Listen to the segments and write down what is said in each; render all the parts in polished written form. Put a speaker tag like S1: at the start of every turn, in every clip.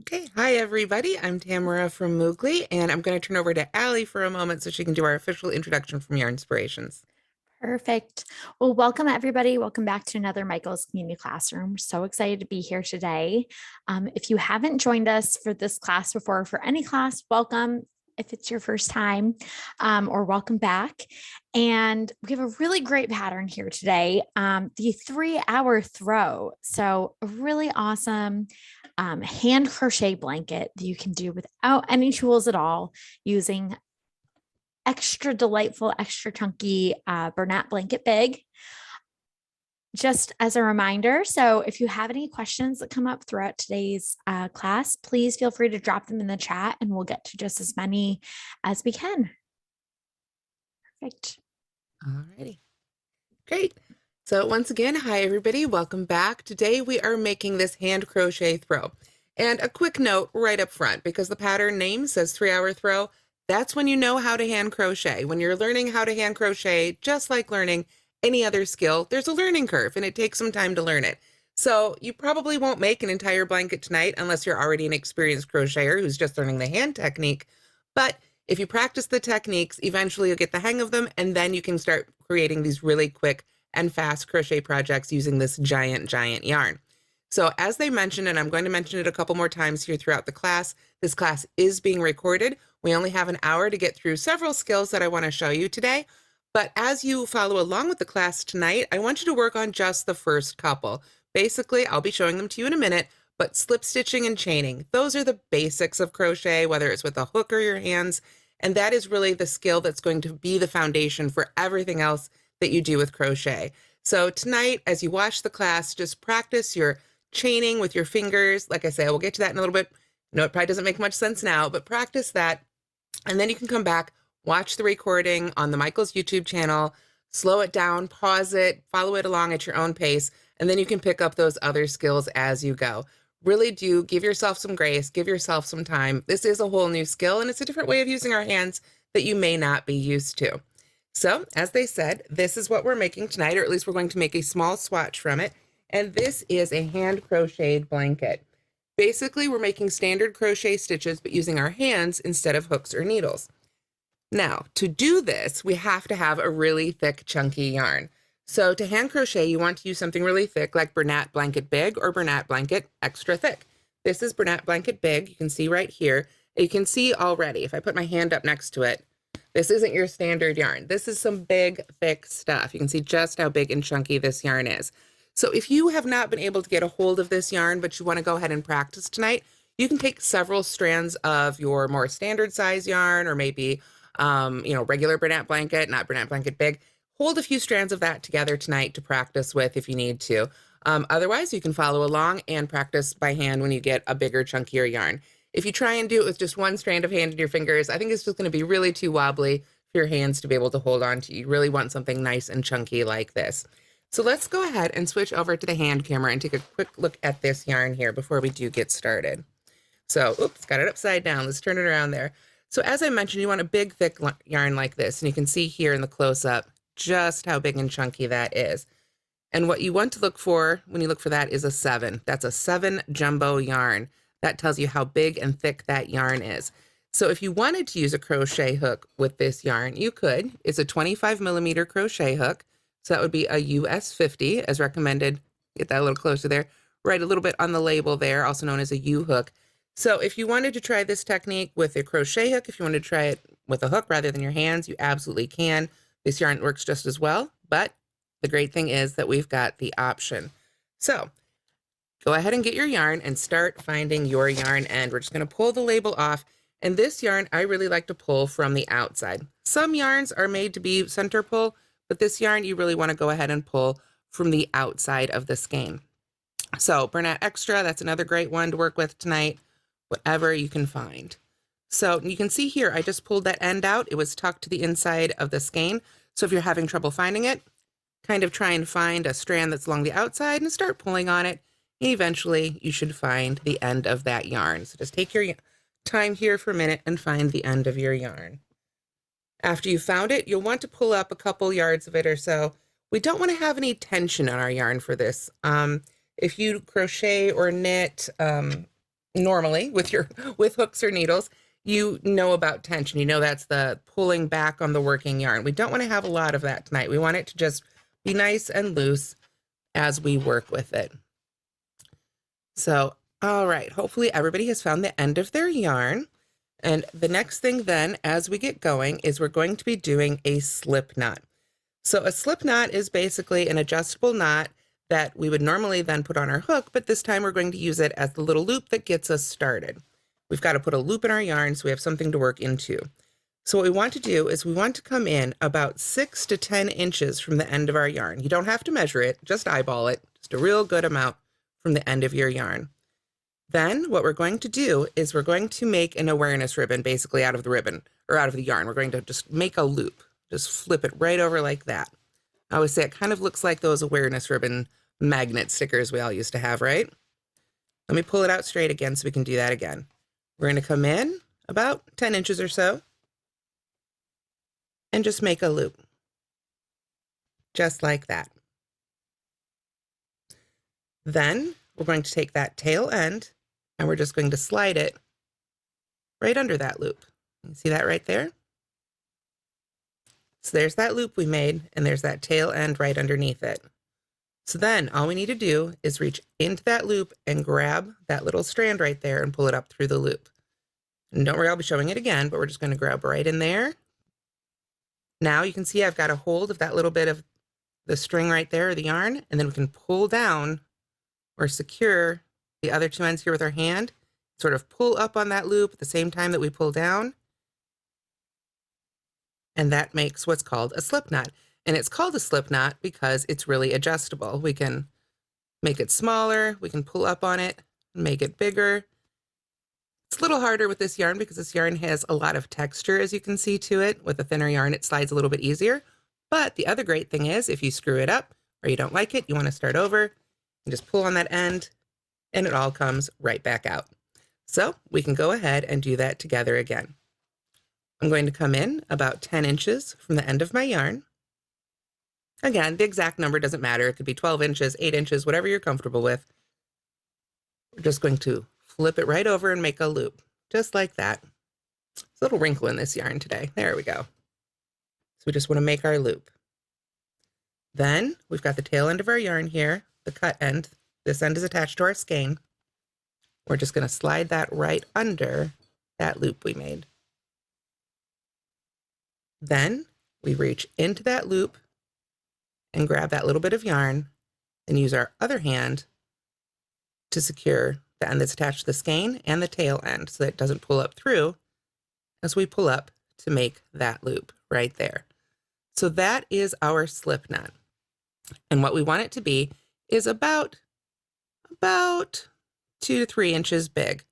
S1: Okay, hi everybody. I'm Tamara from Moogly, and I'm going to turn over to Allie for a moment so she can do our official introduction from Yarn Inspirations.
S2: Perfect. Well, welcome everybody. Welcome back to another Michael's Community Classroom. So excited to be here today. If you haven't joined us for this class before, for any class, welcome. If it's your first time, or welcome back. And we have a really great pattern here today, the 3-hour throw. So a really awesome hand crochet blanket that you can do without any tools at all, using extra delightful, extra chunky Bernat Blanket Big. Just as a reminder, so if you have any questions that come up throughout today's class, please feel free to drop them in the chat and we'll get to just as many as we can. Perfect.
S1: Alrighty, great. So once again, hi everybody, welcome back. Today we are making this hand crochet throw. And a quick note right up front, because the pattern name says 3-hour throw, that's when you know how to hand crochet. When you're learning how to hand crochet, just like learning any other skill, there's a learning curve and it takes some time to learn it. So you probably won't make an entire blanket tonight unless you're already an experienced crocheter who's just learning the hand technique. But if you practice the techniques, eventually you'll get the hang of them, and then you can start creating these really quick and fast crochet projects using this giant yarn. So as they mentioned, and I'm going to mention it a couple more times here throughout the class, this class is being recorded. We only have an hour to get through several skills that I want to show you today. But as you follow along with the class tonight, I want you to work on just the first couple. Basically, I'll be showing them to you in a minute, but slip stitching and chaining, those are the basics of crochet, whether it's with a hook or your hands. And that is really the skill that's going to be the foundation for everything else that you do with crochet. So tonight, as you watch the class, just practice your chaining with your fingers. Like I say, we'll get to that in a little bit. No, it probably doesn't make much sense now, but practice that. And then you can come back, watch the recording on the Michael's YouTube channel, slow it down, pause it, follow it along at your own pace, and then you can pick up those other skills as you go. Really do give yourself some grace, give yourself some time. This is a whole new skill, and it's a different way of using our hands that you may not be used to. So, as they said, this is what we're making tonight, or at least we're going to make a small swatch from it. And this is a hand crocheted blanket. Basically, we're making standard crochet stitches, but using our hands instead of hooks or needles. Now, to do this, we have to have a really thick, chunky yarn. So to hand crochet, you want to use something really thick like Bernat Blanket Big or Bernat Blanket Extra Thick. This is Bernat Blanket Big. You can see right here. You can see already, if I put my hand up next to it, this isn't your standard yarn. This is some big, thick stuff. You can see just how big and chunky this yarn is. So if you have not been able to get a hold of this yarn, but you want to go ahead and practice tonight, you can take several strands of your more standard size yarn, or maybe regular Bernat Blanket, not Bernat Blanket Big. Hold a few strands of that together tonight to practice with if you need to. Otherwise, you can follow along and practice by hand when you get a bigger, chunkier yarn. If you try and do it with just one strand of hand in your fingers, I think it's just going to be really too wobbly for your hands to be able to hold on to. You really want something nice and chunky like this. So let's go ahead and switch over to the hand camera and take a quick look at this yarn here before we do get started. So, oops, got it upside down. Let's turn it around there. So as I mentioned, you want a big, thick yarn like this, and you can see here in the close-up just how big and chunky that is. And what you want to look for when you look for that is a 7. That's a 7 jumbo yarn. That tells you how big and thick that yarn is. So if you wanted to use a crochet hook with this yarn, you could. It's a 25mm crochet hook. So that would be a US 50 as recommended. Get that a little closer there. Write a little bit on the label there, also known as a U hook. So if you wanted to try this technique with a crochet hook, if you wanted to try it with a hook rather than your hands, you absolutely can. This yarn works just as well, but the great thing is that we've got the option. So go ahead and get your yarn and start finding your yarn end. We're just going to pull the label off. And this yarn, I really like to pull from the outside. Some yarns are made to be center pull, but this yarn, you really want to go ahead and pull from the outside of the skein. So Bernat Extra, that's another great one to work with tonight, whatever you can find. So you can see here, I just pulled that end out. It was tucked to the inside of the skein. So if you're having trouble finding it, kind of try and find a strand that's along the outside and start pulling on it. And eventually you should find the end of that yarn. So just take your time here for a minute and find the end of your yarn. After you found it, you'll want to pull up a couple yards of it or so. We don't want to have any tension on our yarn for this. If you crochet or knit, normally with with hooks or needles, you know about tension. You know that's the pulling back on the working yarn. We don't want to have a lot of that tonight. We want it to just be nice and loose as we work with it. So, all right, hopefully everybody has found the end of their yarn. And the next thing then, as we get going, is we're going to be doing a slip knot. So a slip knot is basically an adjustable knot that we would normally then put on our hook, but this time we're going to use it as the little loop that gets us started. We've got to put a loop in our yarn so we have something to work into. So what we want to do is we want to come in about 6 to 10 inches from the end of our yarn. You don't have to measure it, just eyeball it, just a real good amount from the end of your yarn. Then what we're going to do is we're going to make an awareness ribbon basically out of the ribbon or out of the yarn. We're going to just make a loop, just flip it right over like that. I always say it kind of looks like those awareness ribbon magnet stickers we all used to have, right? Let me pull it out straight again so we can do that again. We're going to come in about 10 inches or so and just make a loop, just like that. Then we're going to take that tail end and we're just going to slide it right under that loop. You see that right there? So there's that loop we made, and there's that tail end right underneath it. So then all we need to do is reach into that loop and grab that little strand right there and pull it up through the loop. And don't worry, I'll be showing it again, but we're just going to grab right in there. Now you can see I've got a hold of that little bit of the string right there, or the yarn, and then we can pull down or secure the other two ends here with our hand, sort of pull up on that loop at the same time that we pull down. And that makes what's called a slip knot. And it's called a slip knot because it's really adjustable. We can make it smaller, we can pull up on it, make it bigger. It's a little harder with this yarn because this yarn has a lot of texture, as you can see to it. With a thinner yarn, it slides a little bit easier. But the other great thing is if you screw it up or you don't like it, you want to start over, and just pull on that end and it all comes right back out. So we can go ahead and do that together again. I'm going to come in about 10 inches from the end of my yarn. Again, the exact number doesn't matter. It could be 12 inches, 8 inches, whatever you're comfortable with. We're just going to flip it right over and make a loop, just like that. There's a little wrinkle in this yarn today. There we go. So we just want to make our loop. Then we've got the tail end of our yarn here, the cut end. This end is attached to our skein. We're just going to slide that right under that loop we made. Then we reach into that loop and grab that little bit of yarn and use our other hand to secure the end that's attached to the skein and the tail end so that it doesn't pull up through as we pull up to make that loop right there. So that is our slip knot. And what we want it to be is about 2 to 3 inches big.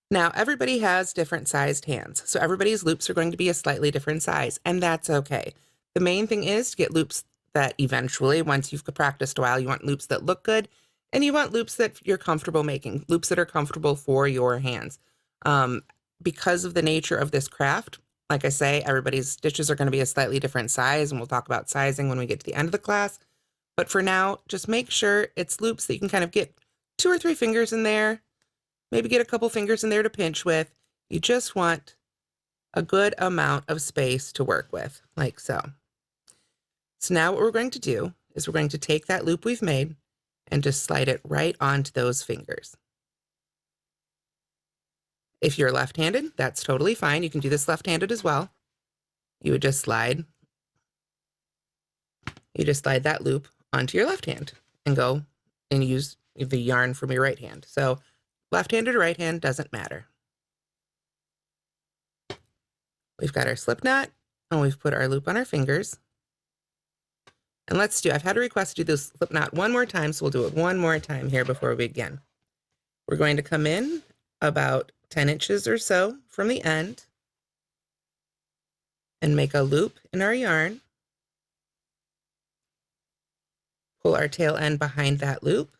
S1: Now, everybody has different sized hands, so everybody's loops are going to be a slightly different size, and that's okay. The main thing is to get loops that eventually, once you've practiced a while, you want loops that look good, and you want loops that you're comfortable making, loops that are comfortable for your hands. Because of the nature of this craft, like I say, everybody's stitches are going to be a slightly different size, and we'll talk about sizing when we get to the end of the class. But for now, just make sure it's loops that you can kind of get 2 or 3 fingers in there, maybe get a couple fingers in there to pinch with. You just want a good amount of space to work with, like so. So now what we're going to do is we're going to take that loop we've made and just slide it right onto those fingers. If you're left-handed, that's totally fine. You can do this left-handed as well. You would just slide that loop onto your left hand and go and use the yarn from your right hand. So left-handed or right hand doesn't matter. We've got our slip knot and we've put our loop on our fingers. And I've had a request to do this slip knot one more time, so we'll do it one more time here before we begin. We're going to come in about 10 inches or so from the end and make a loop in our yarn. Pull our tail end behind that loop.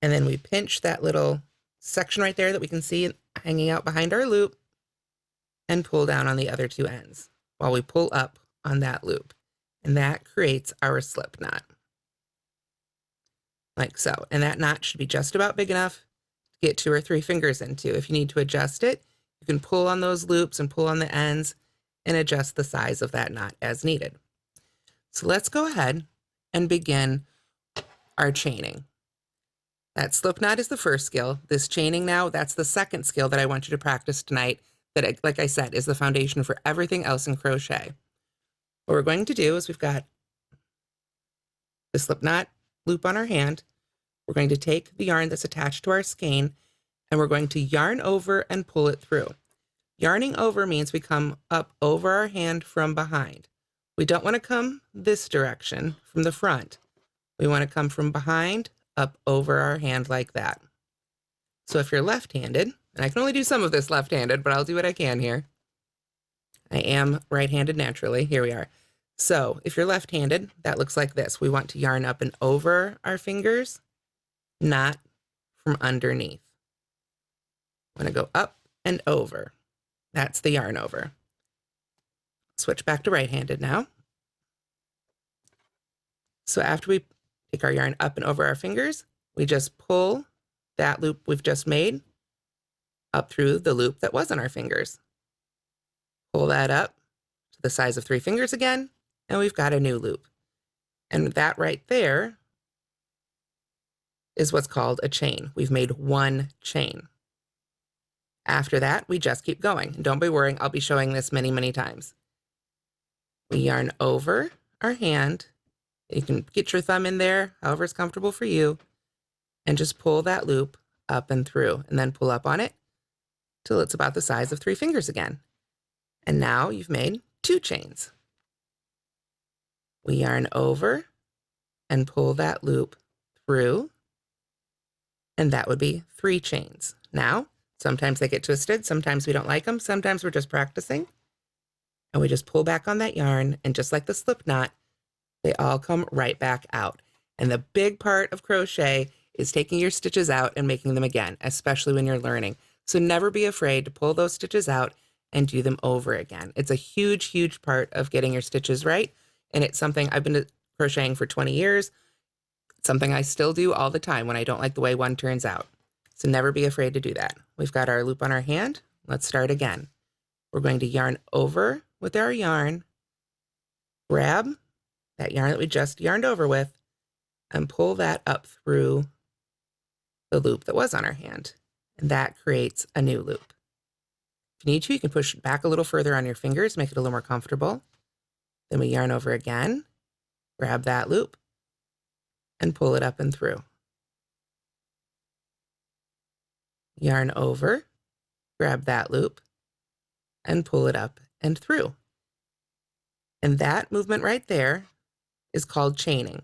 S1: And then we pinch that little section right there that we can see hanging out behind our loop and pull down on the other 2 ends while we pull up on that loop. And that creates our slip knot. like so. And that knot should be just about big enough to get 2 or 3 fingers into. If you need to adjust it, you can pull on those loops and pull on the ends and adjust the size of that knot as needed. So let's go ahead and begin our chaining. That slip knot is the first skill. This chaining now, that's the second skill that I want you to practice tonight that, like I said, is the foundation for everything else in crochet. What we're going to do is we've got the slip knot loop on our hand. We're going to take the yarn that's attached to our skein and we're going to yarn over and pull it through. Yarning over means we come up over our hand from behind. We don't want to come this direction from the front. We want to come from behind up over our hand like that. So if you're left-handed, and I can only do some of this left-handed, but I'll do what I can here. I am right-handed naturally. Here we are. So if you're left-handed, that looks like this. We want to yarn up and over our fingers, not from underneath. I'm going to go up and over. That's the yarn over. Switch back to right-handed now. So after we take our yarn up and over our fingers, we just pull that loop we've just made up through the loop that was on our fingers. Pull that up to the size of 3 fingers again, and we've got a new loop. And that right there is what's called a chain. We've made one chain. After that, we just keep going. Don't be worrying, I'll be showing this many, many times. We yarn over our hand. You can get your thumb in there, however it's comfortable for you, and just pull that loop up and through, and then pull up on it till it's about the size of 3 fingers again. And now you've made 2 chains. We yarn over and pull that loop through, and that would be 3 chains. Now, sometimes they get twisted, sometimes we don't like them, sometimes we're just practicing, and we just pull back on that yarn, and just like the slip knot, they all come right back out. And the big part of crochet is taking your stitches out and making them again, especially when you're learning. So never be afraid to pull those stitches out and do them over again. It's a huge, huge part of getting your stitches right. And it's something I've been crocheting for 20 years. It's something I still do all the time when I don't like the way one turns out. So never be afraid to do that. We've got our loop on our hand. Let's start again. We're going to yarn over with our yarn, grab that yarn that we just yarned over with, and pull that up through the loop that was on our hand. And that creates a new loop. If you need to, you can push it back a little further on your fingers, make it a little more comfortable. Then we yarn over again, grab that loop, and pull it up and through. Yarn over, grab that loop, and pull it up and through. And that movement right there is called chaining.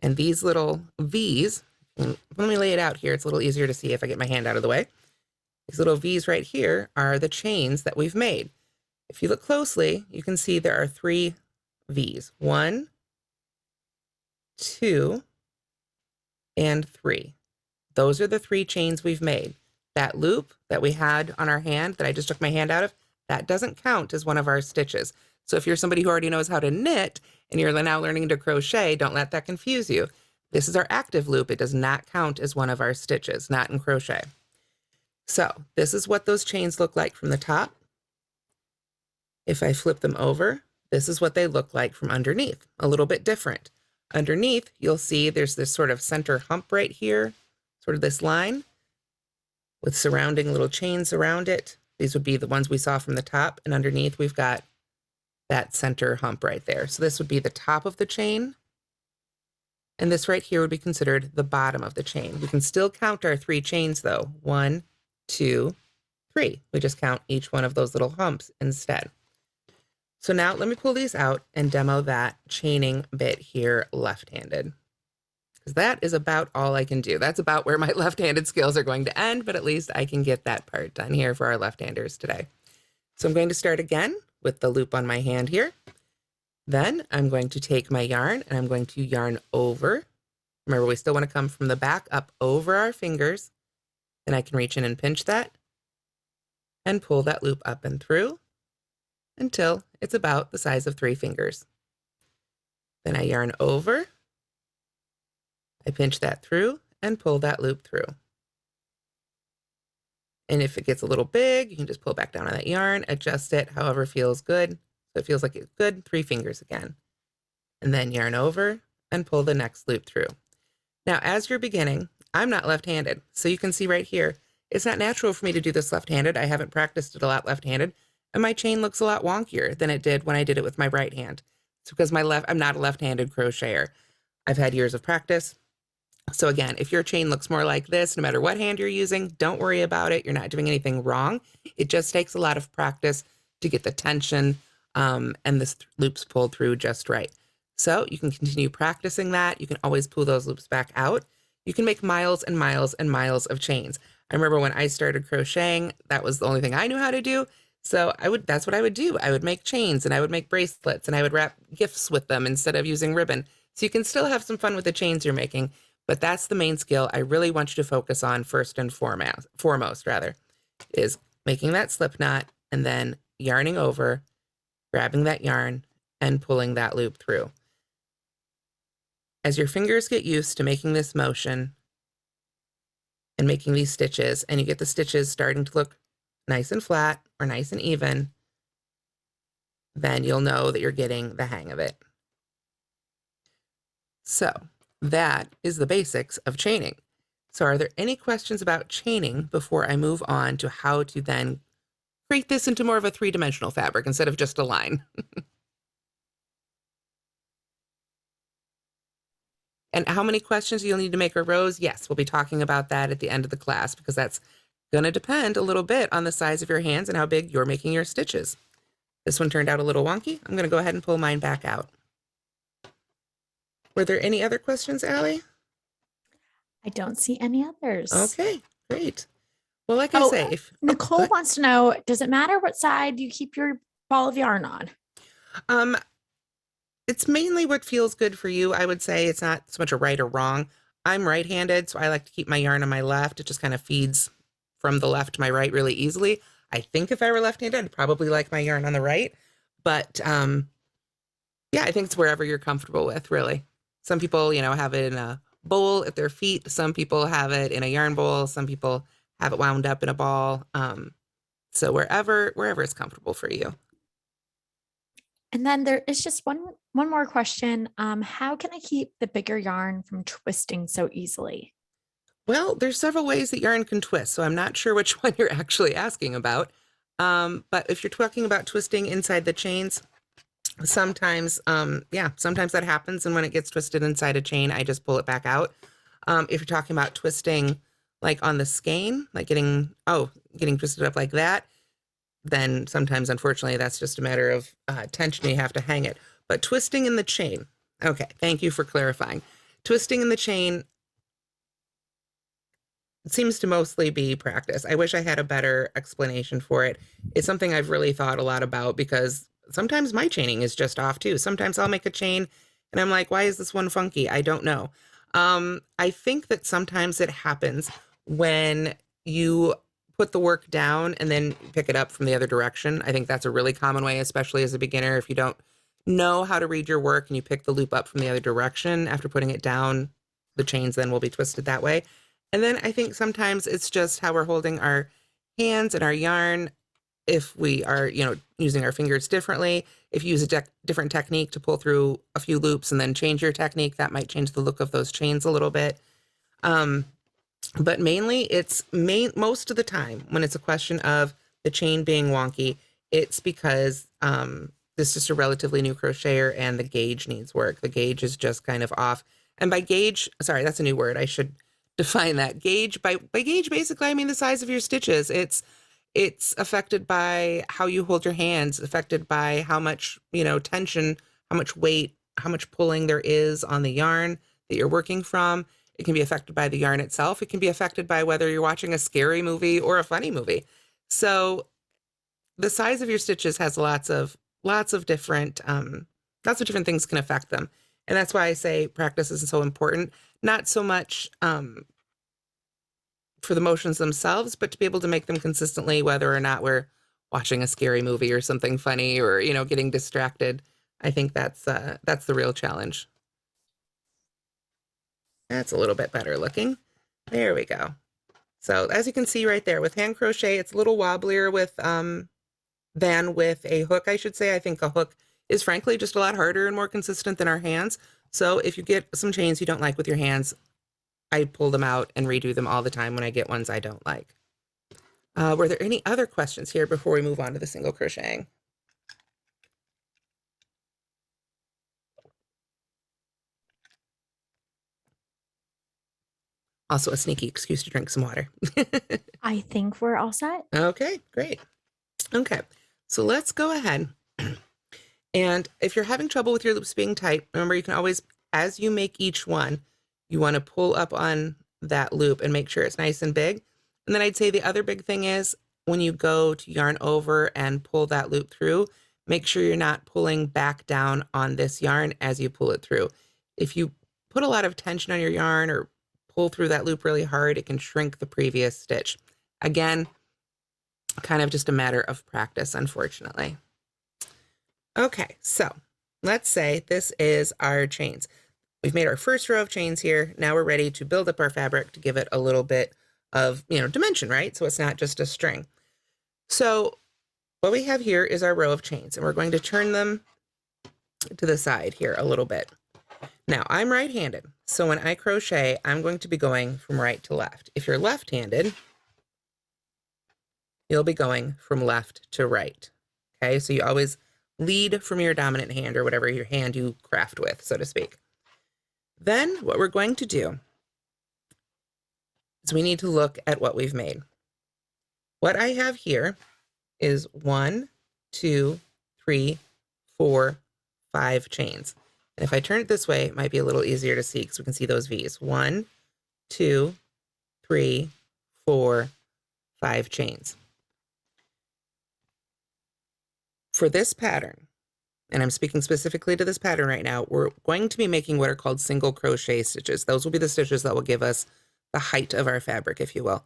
S1: And these little V's, let me lay it out here, it's a little easier to see if I get my hand out of the way. These little V's right here are the chains that we've made. If you look closely, you can see there are 3 V's. 1, 2, and 3. Those are the 3 chains we've made. That loop that we had on our hand that I just took my hand out of, that doesn't count as one of our stitches. So if you're somebody who already knows how to knit and you're now learning to crochet, don't let that confuse you. This is our active loop. It does not count as one of our stitches, not in crochet. So this is what those chains look like from the top. If I flip them over, this is what they look like from underneath, a little bit different. Underneath, you'll see there's this sort of center hump right here, sort of this line with surrounding little chains around it. These would be the ones we saw from the top, and underneath we've got that center hump right there. So this would be the top of the chain, and this right here would be considered the bottom of the chain. We can still count our 3 chains though. 1, 2, 3. We just count each one of those little humps instead. So now let me pull these out and demo that chaining bit here left-handed, because that is about all I can do. That's about where my left-handed skills are going to end, but at least I can get that part done here for our left-handers today. So I'm going to start again with the loop on my hand here. Then I'm going to take my yarn and I'm going to yarn over. Remember, we still want to come from the back up over our fingers. Then I can reach in and pinch that and pull that loop up and through until it's about the size of 3 fingers. Then I yarn over I pinch that through and pull that loop through. And if it gets a little big, you can just pull back down on that yarn, adjust it however feels good. So it feels like it's good, 3 fingers again. And then yarn over and pull the next loop through. Now, as you're beginning, I'm not left-handed. So you can see right here, it's not natural for me to do this left-handed. I haven't practiced it a lot left-handed. And my chain looks a lot wonkier than it did when I did it with my right hand. It's because I'm not a left-handed crocheter. I've had years of practice. So again, if your chain looks more like this, no matter what hand you're using, don't worry about it. You're not doing anything wrong. It just takes a lot of practice to get the tension and the loops pulled through just right. So you can continue practicing that. You can always pull those loops back out. You can make miles and miles and miles of chains. I remember when I started crocheting, that was the only thing I knew how to do. So that's what I would do. I would make chains and I would make bracelets and I would wrap gifts with them instead of using ribbon. So you can still have some fun with the chains you're making, but that's the main skill I really want you to focus on first and foremost, is making that slip knot and then yarning over, grabbing that yarn and pulling that loop through. As your fingers get used to making this motion and making these stitches, and you get the stitches starting to look nice and flat or nice and even, then you'll know that you're getting the hang of it. So that is the basics of chaining. So are there any questions about chaining before I move on to how to then create this into more of a 3-dimensional fabric instead of just a line? And how many questions you'll need to make a rows? Yes, we'll be talking about that at the end of the class because that's going to depend a little bit on the size of your hands and how big you're making your stitches. This one turned out a little wonky. I'm going to go ahead and pull mine back out. Were there any other questions, Allie?
S2: I don't see any others.
S1: Okay, great. Well, like I say,
S2: Nicole wants to know, does it matter what side you keep your ball of yarn on?
S1: It's mainly what feels good for you. I would say it's not so much a right or wrong. I'm right-handed, so I like to keep my yarn on my left. It just kind of feeds from the left to my right really easily. I think if I were left-handed, I'd probably like my yarn on the right. But yeah, I think it's wherever you're comfortable with, really. Some people, have it in a bowl at their feet. Some people have it in a yarn bowl. Some people have it wound up in a ball. So wherever it's comfortable for you.
S2: And then there is just one more question. How can I keep the bigger yarn from twisting so easily?
S1: Well, there's several ways that yarn can twist, so I'm not sure which one you're actually asking about. But if you're talking about twisting inside the chains, sometimes that happens. And when it gets twisted inside a chain, I just pull it back out. If you're talking about twisting like on the skein, like getting twisted up like that, then sometimes, unfortunately, that's just a matter of tension. You have to hang it. But twisting in the chain. Okay, thank you for clarifying. Twisting in the chain seems to mostly be practice. I wish I had a better explanation for it. It's something I've really thought a lot about because sometimes my chaining is just off too. Sometimes I'll make a chain and I'm like, why is this one funky? I don't know. I think that sometimes it happens when you put the work down and then pick it up from the other direction. I think that's a really common way, especially as a beginner. If you don't know how to read your work and you pick the loop up from the other direction after putting it down, the chains then will be twisted that way. And then I think sometimes it's just how we're holding our hands and our yarn. If we are, using our fingers differently, if you use a different technique to pull through a few loops and then change your technique, that might change the look of those chains a little bit. But mainly most of the time when it's a question of the chain being wonky, it's because this is just a relatively new crocheter and the gauge needs work. The gauge is just kind of off. And by gauge, sorry, that's a new word. I should define that. Gauge, by gauge, basically, I mean the size of your stitches. It's affected by how you hold your hands, affected by how much, tension, how much weight, how much pulling there is on the yarn that you're working from. It can be affected by the yarn itself. It can be affected by whether you're watching a scary movie or a funny movie. So the size of your stitches has lots of different things can affect them. And that's why I say practice is so important. Not so much for the motions themselves, but to be able to make them consistently, whether or not we're watching a scary movie or something funny or, getting distracted. I think that's the real challenge. That's a little bit better looking. There we go. So as you can see right there with hand crochet, it's a little wobblier with than with a hook, I should say. I think a hook is frankly just a lot harder and more consistent than our hands. So if you get some chains you don't like with your hands, I pull them out and redo them all the time when I get ones I don't like. Were there any other questions here before we move on to the single crocheting? Also a sneaky excuse to drink some water.
S2: I think we're all set.
S1: Okay, great. Okay, so let's go ahead. And if you're having trouble with your loops being tight, remember you can always, as you make each one, you want to pull up on that loop and make sure it's nice and big. And then I'd say the other big thing is when you go to yarn over and pull that loop through, make sure you're not pulling back down on this yarn as you pull it through. If you put a lot of tension on your yarn or pull through that loop really hard, it can shrink the previous stitch. Again, kind of just a matter of practice, unfortunately. Okay, so let's say this is our chains. We've made our first row of chains here. Now we're ready to build up our fabric to give it a little bit of, dimension, right? So it's not just a string. So what we have here is our row of chains, and we're going to turn them to the side here a little bit. Now I'm right-handed, so when I crochet, I'm going to be going from right to left. If you're left-handed, you'll be going from left to right. Okay, so you always lead from your dominant hand or whatever your hand you craft with, so to speak. Then what we're going to do is we need to look at what we've made. What I have here is 1, 2, 3, 4, 5 chains. And if I turn it this way, it might be a little easier to see because we can see those V's. 1, 2, 3, 4, 5 chains. For this pattern, and I'm speaking specifically to this pattern right now, we're going to be making what are called single crochet stitches. Those will be the stitches that will give us the height of our fabric, if you will.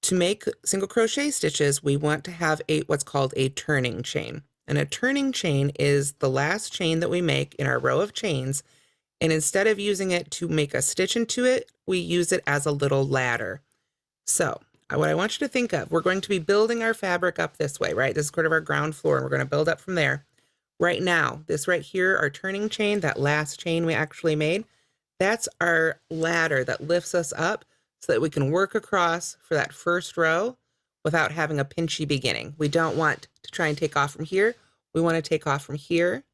S1: To make single crochet stitches, we want to have what's called a turning chain. And a turning chain is the last chain that we make in our row of chains. And instead of using it to make a stitch into it, we use it as a little ladder. So what I want you to think of, we're going to be building our fabric up this way, right? This is sort of our ground floor, and we're going to build up from there. Right now, this right here, our turning chain, that last chain we actually made, that's our ladder that lifts us up so that we can work across for that first row without having a pinchy beginning. We don't want to try and take off from here. We want to take off from here,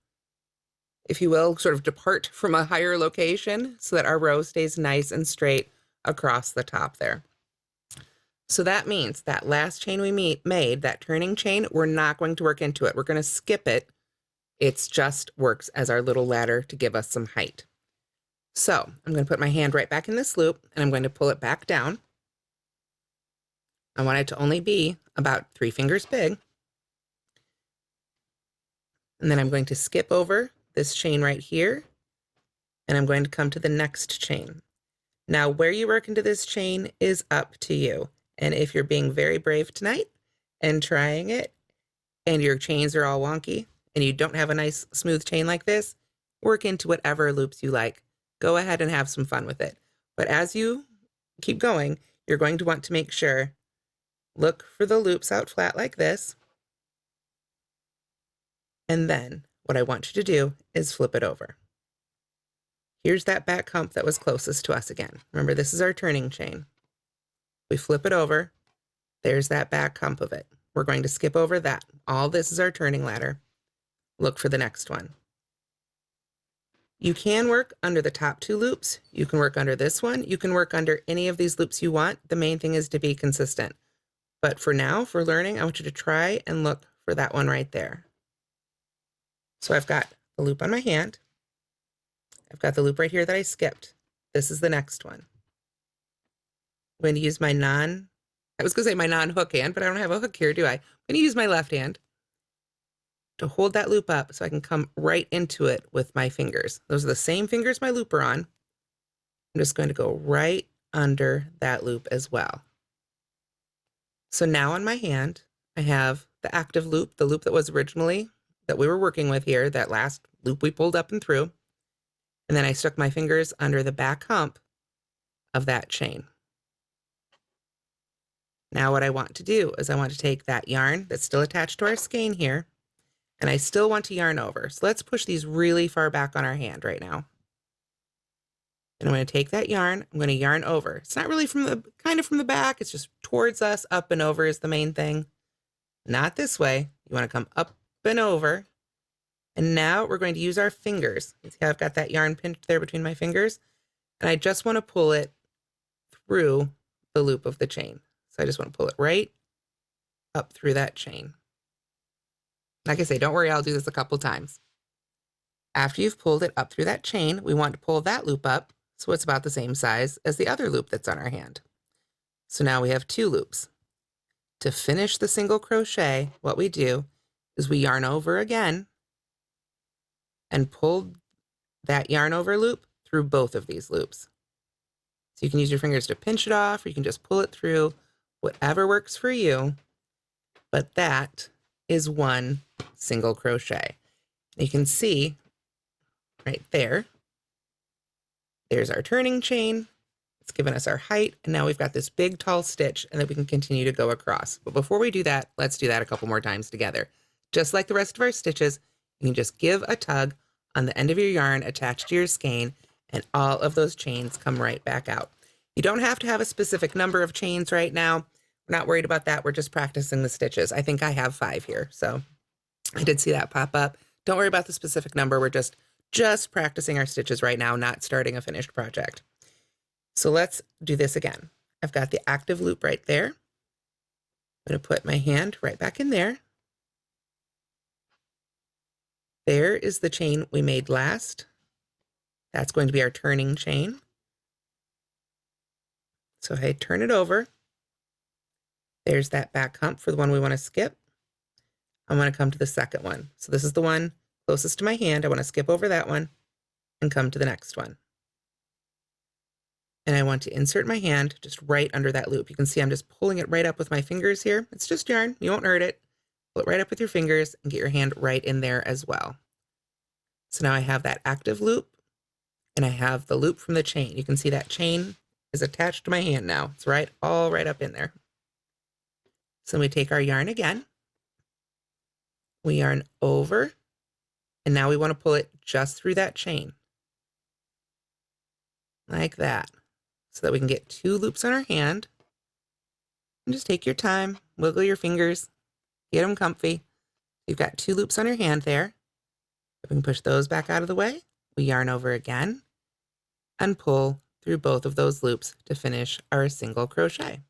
S1: if you will, sort of depart from a higher location so that our row stays nice and straight across the top there. So that means that last chain we made, that turning chain, we're not going to work into it. We're going to skip it. It just works as our little ladder to give us some height. So I'm going to put my hand right back in this loop, and I'm going to pull it back down. I want it to only be about 3 fingers big. And then I'm going to skip over this chain right here, and I'm going to come to the next chain. Now, where you work into this chain is up to you. And if you're being very brave tonight and trying it, and your chains are all wonky, and you don't have a nice smooth chain like this, work into whatever loops you like. Go ahead and have some fun with it. But as you keep going, you're going to want to make sure, look for the loops out flat like this. And then what I want you to do is flip it over. Here's that back hump that was closest to us again. Remember, this is our turning chain. We flip it over. There's that back hump of it. We're going to skip over that. All this is our turning ladder. Look for the next one. You can work under the top 2 loops. You can work under this one. You can work under any of these loops you want. The main thing is to be consistent. But for now, for learning, I want you to try and look for that one right there. So I've got the loop on my hand. I've got the loop right here that I skipped. This is the next one. I'm going to use my non-hook hand, but I don't have a hook here, do I? I'm going to use my left hand to hold that loop up so I can come right into it with my fingers. Those are the same fingers my loop are on. I'm just going to go right under that loop as well. So now on my hand, I have the active loop, the loop that was originally that we were working with here, that last loop we pulled up and through. And then I stuck my fingers under the back hump of that chain. Now what I want to do is I want to take that yarn that's still attached to our skein here, and I still want to yarn over. So let's push these really far back on our hand right now. And I'm going to take that yarn, I'm going to yarn over. It's not really kind of from the back, it's just towards us. Up and over is the main thing. Not this way. You want to come up and over. And now we're going to use our fingers. You see how I've got that yarn pinched there between my fingers? And I just want to pull it through the loop of the chain. So I just want to pull it right up through that chain. Like I say, don't worry, I'll do this a couple times. After you've pulled it up through that chain, we want to pull that loop up so it's about the same size as the other loop that's on our hand. So now we have 2 loops. To finish the single crochet, what we do is we yarn over again and pull that yarn over loop through both of these loops. So you can use your fingers to pinch it off, or you can just pull it through, whatever works for you. But that is one single crochet. You can see right there, there's our turning chain. It's given us our height, and now we've got this big tall stitch, and then we can continue to go across. But before we do that, let's do that a couple more times together. Just like the rest of our stitches, you can just give a tug on the end of your yarn attached to your skein, and all of those chains come right back out. You don't have to have a specific number of chains right now. We're not worried about that. We're just practicing the stitches. I think I have 5 here, so I did see that pop up. Don't worry about the specific number. We're just practicing our stitches right now, not starting a finished project. So let's do this again. I've got the active loop right there. I'm going to put my hand right back in there. There is the chain we made last. That's going to be our turning chain. So I turn it over. There's that back hump for the one we want to skip. I want to come to the second one. So this is the one closest to my hand. I want to skip over that one and come to the next one. And I want to insert my hand just right under that loop. You can see I'm just pulling it right up with my fingers here. It's just yarn. You won't hurt it. Pull it right up with your fingers and get your hand right in there as well. So now I have that active loop, and I have the loop from the chain. You can see that chain is attached to my hand now. It's all right up in there. So we take our yarn again. We yarn over, and now we want to pull it just through that chain. Like that. So that we can get 2 loops on our hand. And just take your time, wiggle your fingers, get them comfy. You've got 2 loops on your hand there. If we can push those back out of the way, we yarn over again and pull through both of those loops to finish our single crochet.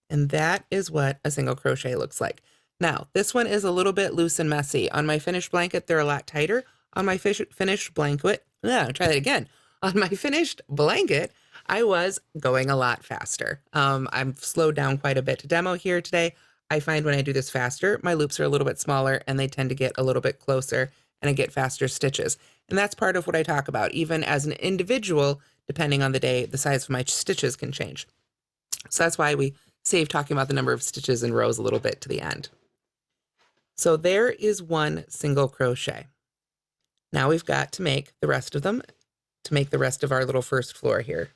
S1: And that is what a single crochet looks like. Now, this one is a little bit loose and messy. On my finished blanket, they're a lot tighter. On my finished blanket, try that again. On my finished blanket, I was going a lot faster. I've slowed down quite a bit to demo here today. I find when I do this faster, my loops are a little bit smaller and they tend to get a little bit closer and I get faster stitches. And that's part of what I talk about. Even as an individual, depending on the day, the size of my stitches can change. So that's why we save talking about the number of stitches in rows a little bit to the end. So there is one single crochet. Now we've got to make the rest of them to make the rest of our little first floor here.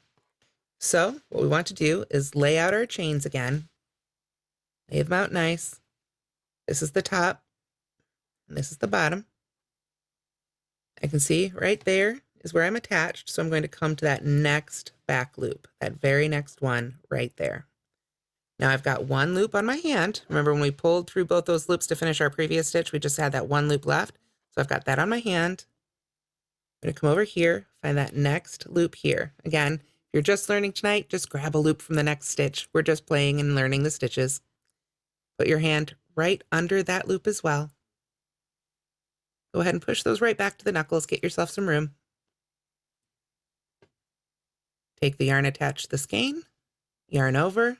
S1: So what we want to do is lay out our chains again. Lay them out nice. This is the top, and this is the bottom. I can see right there is where I'm attached, so I'm going to come to that next back loop, that very next one right there. Now I've got 1 loop on my hand. Remember when we pulled through both those loops to finish our previous stitch, we just had that 1 loop left. So I've got that on my hand. I'm going to come over here, find that next loop here. Again, if you're just learning tonight, just grab a loop from the next stitch. We're just playing and learning the stitches. Put your hand right under that loop as well. Go ahead and push those right back to the knuckles. Get yourself some room. Take the yarn attached to the skein, yarn over.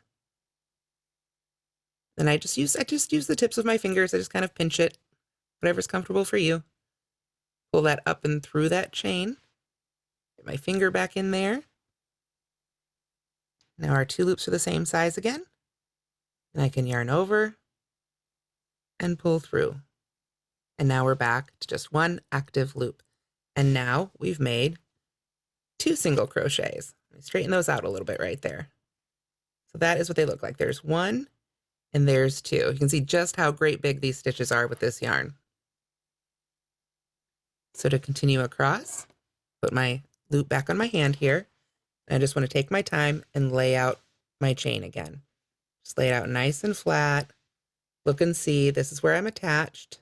S1: Then I just use the tips of my fingers. I just kind of pinch it, whatever's comfortable for you. Pull that up and through that chain. Get my finger back in there. Now our 2 loops are the same size again. And I can yarn over and pull through. And now we're back to just one active loop. And now we've made 2 single crochets. Let me straighten those out a little bit right there. So that is what they look like. There's 1 and there's 2. You can see just how great big these stitches are with this yarn. So to continue across, put my loop back on my hand here. And I just want to take my time and lay out my chain again. Just lay it out nice and flat. Look and see, this is where I'm attached.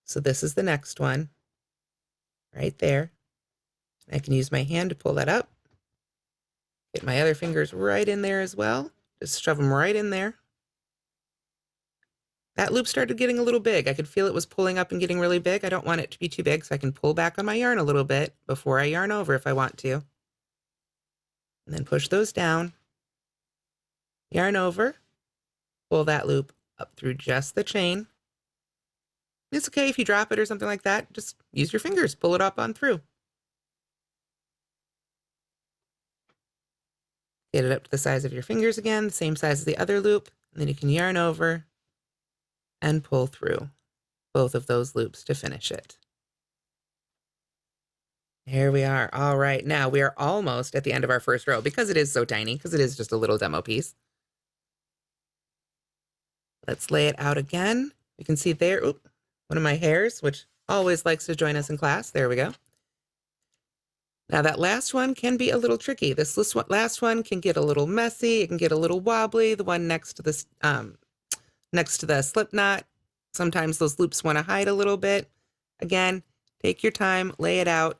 S1: So this is the next one, right there. I can use my hand to pull that up. Get my other fingers right in there as well. Just shove them right in there. That loop started getting a little big. I could feel it was pulling up and getting really big. I don't want it to be too big, so I can pull back on my yarn a little bit before I yarn over if I want to. And then push those down. Yarn over. Pull that loop up through just the chain. It's okay if you drop it or something like that. Just use your fingers. Pull it up on through. Get it up to the size of your fingers again, the same size as the other loop. And then you can yarn over and pull through both of those loops to finish it. Here we are. All right, now we are almost at the end of our first row because it is so tiny, because it is just a little demo piece. Let's lay it out again. You can see there, one of my hairs, which always likes to join us in class. There we go. Now that last one can be a little tricky. This last one can get a little messy. It can get a little wobbly. The one next to the slip knot, sometimes those loops want to hide a little bit. Again, take your time, lay it out.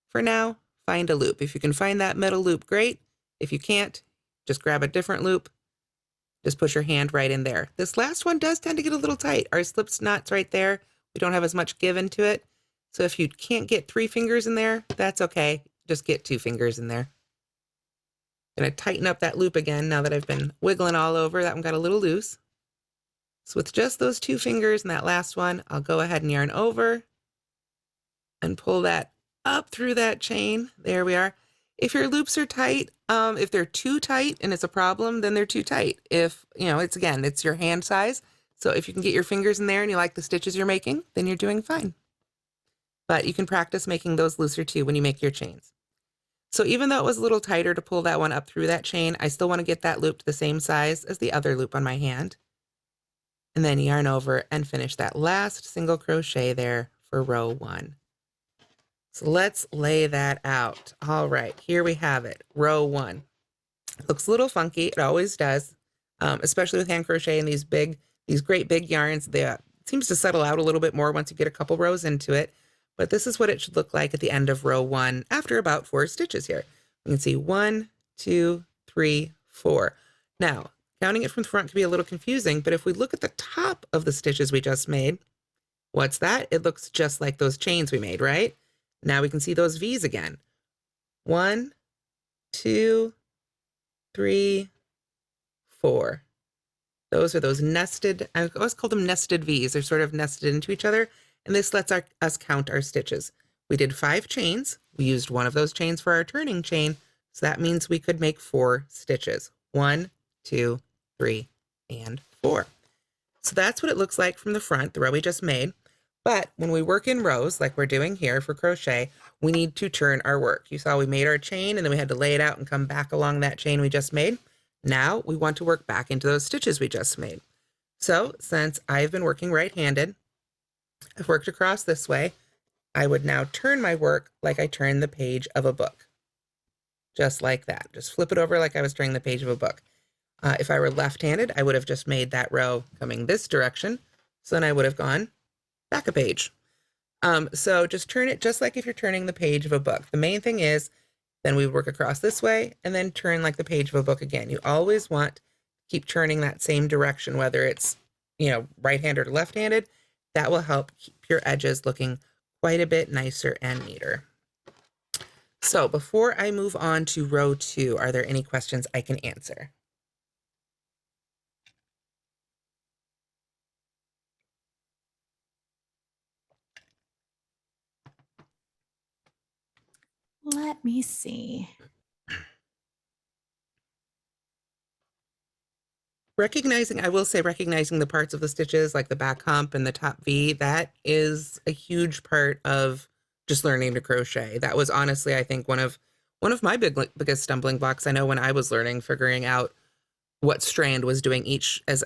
S1: For now, find a loop. If you can find that middle loop, great. If you can't, just grab a different loop. Just push your hand right in there. This last one does tend to get a little tight. Our slip knot's right there. We don't have as much give into it. So if you can't get 3 fingers in there, that's okay. Just get 2 fingers in there. I'm going to tighten up that loop again now that I've been wiggling all over. That one got a little loose. So with just those 2 fingers and that last one, I'll go ahead and yarn over and pull that up through that chain. There we are. If your loops are tight, if they're too tight and it's a problem, then they're too tight. If, it's your hand size. So if you can get your fingers in there and you like the stitches you're making, then you're doing fine. But you can practice making those looser too when you make your chains. So even though it was a little tighter to pull that one up through that chain, I still want to get that loop to the same size as the other loop on my hand. And then yarn over and finish that last single crochet there for row 1. So let's lay that out. All right, here we have it, row 1. Looks a little funky, it always does, especially with hand crochet and these great big yarns. It seems to settle out a little bit more once you get a couple rows into it. But this is what it should look like at the end of row 1 after about 4 stitches here. You can see 1, 2, 3, 4. Now, counting it from the front can be a little confusing, but if we look at the top of the stitches we just made, what's that? It looks just like those chains we made, right? Now we can see those V's again. 1, 2, 3, 4. Those are those nested, I always call them nested V's. They're sort of nested into each other, and this lets us count our stitches. We did 5 chains. We used one of those chains for our turning chain, so that means we could make 4 stitches. 1, 2, 3, and 4. So that's what it looks like from the front, the row we just made. But when we work in rows, like we're doing here for crochet, we need to turn our work. You saw we made our chain and then we had to lay it out and come back along that chain we just made. Now we want to work back into those stitches we just made. So since I've been working right-handed, I've worked across this way, I would now turn my work like I turn the page of a book. Just like that. Just flip it over like I was turning the page of a book. If I were left-handed, I would have just made that row coming this direction. So then I would have gone back a page. So just turn it just like if you're turning the page of a book. The main thing is then we work across this way and then turn like the page of a book again. You always want to keep turning that same direction, whether it's, right-handed or left-handed. That will help keep your edges looking quite a bit nicer and neater. So before I move on to row 2, are there any questions I can answer?
S2: Let me see.
S1: recognizing, I will say, recognizing the parts of the stitches, like the back hump and the top V, that is a huge part of just learning to crochet. That was honestly, I think, one of my biggest stumbling blocks. I know when I was learning, figuring out what strand was doing each as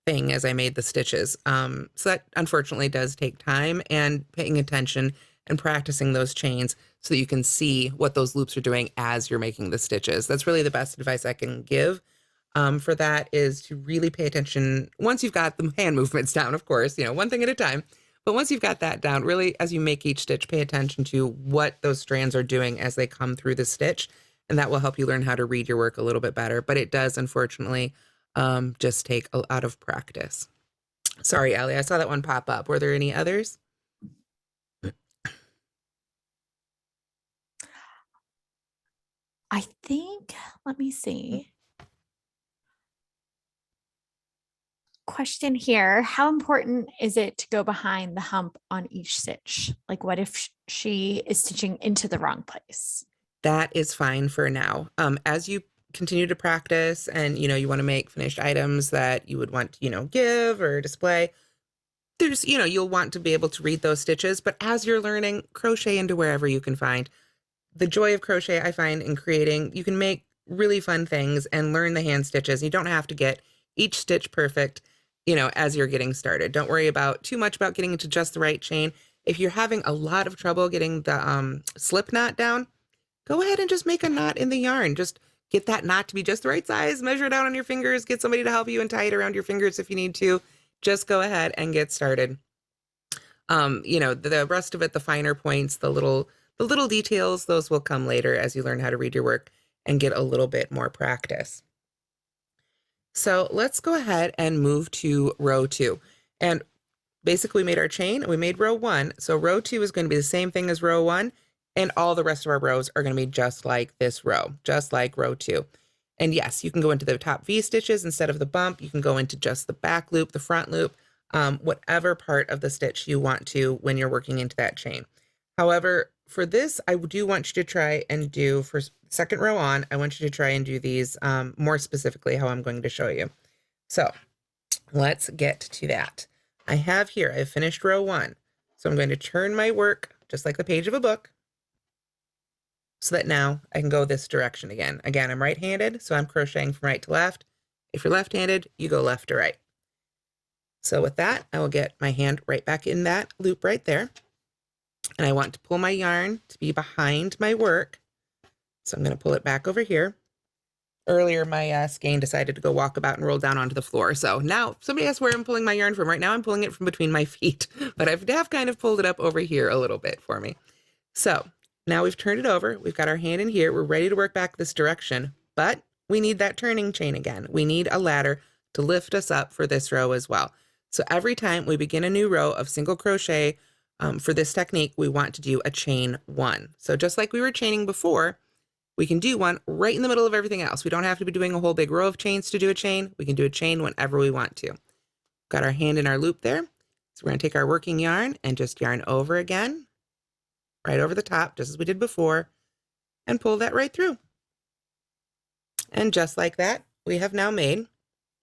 S1: thing as I made the stitches. So that unfortunately does take time and paying attention and practicing those chains so that you can see what those loops are doing as you're making the stitches. That's really the best advice I can give. For that is to really pay attention once you've got the hand movements down, of course, one thing at a time. But once you've got that down, really, as you make each stitch, pay attention to what those strands are doing as they come through the stitch. And that will help you learn how to read your work a little bit better. But it does, unfortunately, just take a lot of practice. Sorry, Allie, I saw that one pop up. Were there any others?
S2: I think, let me see. Question here. How important is it to go behind the hump on each stitch? Like what if she is stitching into the wrong place?
S1: That is fine for now. As you continue to practice and, you want to make finished items that you would want to, give or display, there's, you'll want to be able to read those stitches. But as you're learning, crochet into wherever you can find. The joy of crochet, I find, in creating, you can make really fun things and learn the hand stitches. You don't have to get each stitch perfect, as you're getting started. Don't worry about too much about getting into just the right chain. If you're having a lot of trouble getting the slip knot down, go ahead and just make a knot in the yarn. Just get that knot to be just the right size, measure it out on your fingers, get somebody to help you and tie it around your fingers if you need to. Just go ahead and get started. The rest of it, the finer points, the little details, those will come later as you learn how to read your work and get a little bit more practice. So let's go ahead and move to row 2. And basically we made our chain and we made row 1. So row 2 is going to be the same thing as row 1. And all the rest of our rows are going to be just like this row, just like row 2. And yes, you can go into the top V stitches instead of the bump. You can go into just the back loop, the front loop, whatever part of the stitch you want to when you're working into that chain. However, for this, I do want you to try and do, for second row on, I want you to try and do these more specifically how I'm going to show you. So let's get to that. I have finished row 1. So I'm going to turn my work just like the page of a book so that now I can go this direction again. Again, I'm right-handed, so I'm crocheting from right to left. If you're left-handed, you go left to right. So with that, I will get my hand right back in that loop right there. And I want to pull my yarn to be behind my work. So I'm going to pull it back over here. Earlier, my skein decided to go walk about and roll down onto the floor. So now somebody asked where I'm pulling my yarn from. Right now I'm pulling it from between my feet, but I've kind of pulled it up over here a little bit for me. So now we've turned it over. We've got our hand in here. We're ready to work back this direction, but we need that turning chain again. We need a ladder to lift us up for this row as well. So every time we begin a new row of single crochet, for this technique, we want to do a chain 1. So just like we were chaining before, we can do one right in the middle of everything else. We don't have to be doing a whole big row of chains to do a chain. We can do a chain whenever we want to. Got our hand in our loop there. So we're going to take our working yarn and just yarn over again, right over the top, just as we did before, and pull that right through. And just like that, we have now made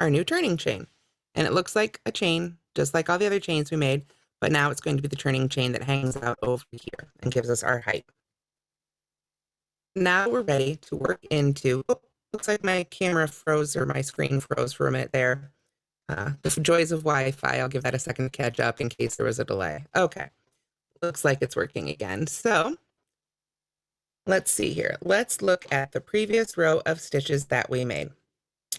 S1: our new turning chain. And it looks like a chain, just like all the other chains we made, but now it's going to be the turning chain that hangs out over here and gives us our height. Now we're ready to work into, looks like my camera froze or my screen froze for a minute there. The joys of Wi-Fi, I'll give that a second to catch up in case there was a delay. Okay, looks like it's working again. So let's see here. Let's look at the previous row of stitches that we made.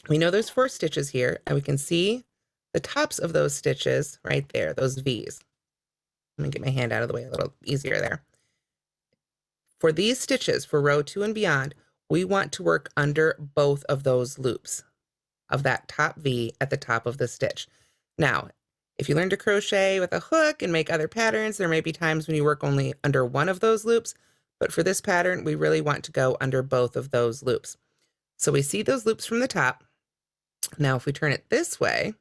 S1: We know there's 4 stitches here, and we can see the tops of those stitches right there, those V's. Let me get my hand out of the way a little easier there. For these stitches, for row 2 and beyond, we want to work under both of those loops of that top V at the top of the stitch. Now, if you learn to crochet with a hook and make other patterns, there may be times when you work only under one of those loops, but for this pattern, we really want to go under both of those loops. So we see those loops from the top. Now, if we turn it this way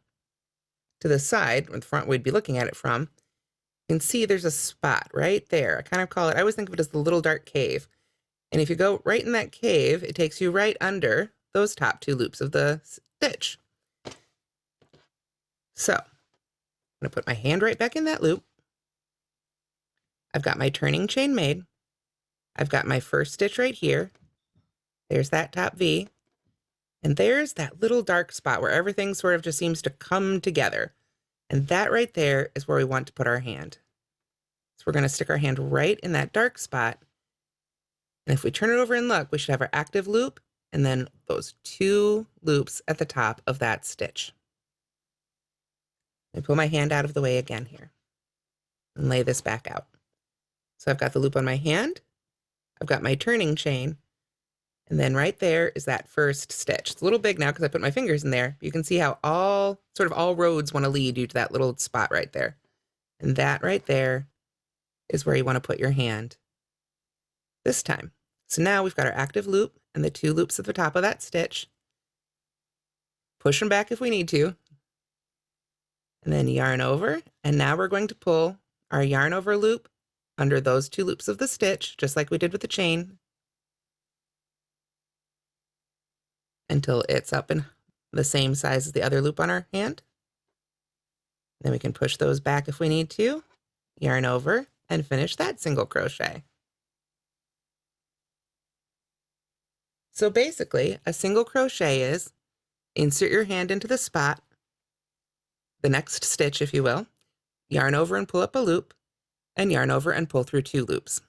S1: to the side, or the front we'd be looking at it from, you can see there's a spot right there. I kind of call it, I always think of it as the little dark cave. And if you go right in that cave, it takes you right under those top 2 loops of the stitch. So I'm going to put my hand right back in that loop. I've got my turning chain made. I've got my first stitch right here. There's that top V. And there's that little dark spot where everything sort of just seems to come together. And that right there is where we want to put our hand. So we're going to stick our hand right in that dark spot. And if we turn it over and look, we should have our active loop and then those 2 loops at the top of that stitch. I pull my hand out of the way again here and lay this back out. So I've got the loop on my hand, I've got my turning chain, and then right there is that first stitch. It's a little big now because I put my fingers in there. You can see how all roads want to lead you to that little spot right there. And that right there is where you want to put your hand this time. So now we've got our active loop and the 2 loops at the top of that stitch. Push them back if we need to. And then yarn over. And now we're going to pull our yarn over loop under those 2 loops of the stitch, just like we did with the chain, until it's up in the same size as the other loop on our hand. Then we can push those back if we need to, yarn over, and finish that single crochet. So basically, a single crochet is insert your hand into the spot, the next stitch, if you will, yarn over and pull up a loop, and yarn over and pull through 2 loops.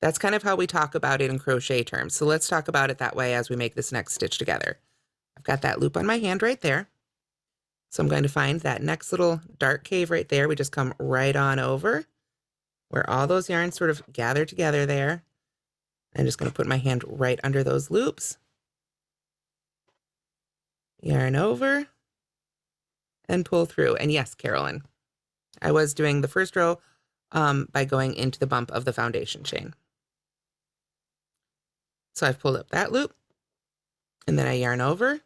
S1: That's kind of how we talk about it in crochet terms. So let's talk about it that way as we make this next stitch together. I've got that loop on my hand right there. So I'm going to find that next little dark cave right there. We just come right on over where all those yarns sort of gather together there. I'm just going to put my hand right under those loops, yarn over, and pull through. And yes, Carolyn, I was doing the first row by going into the bump of the foundation chain. So I've pulled up that loop, and then I yarn over,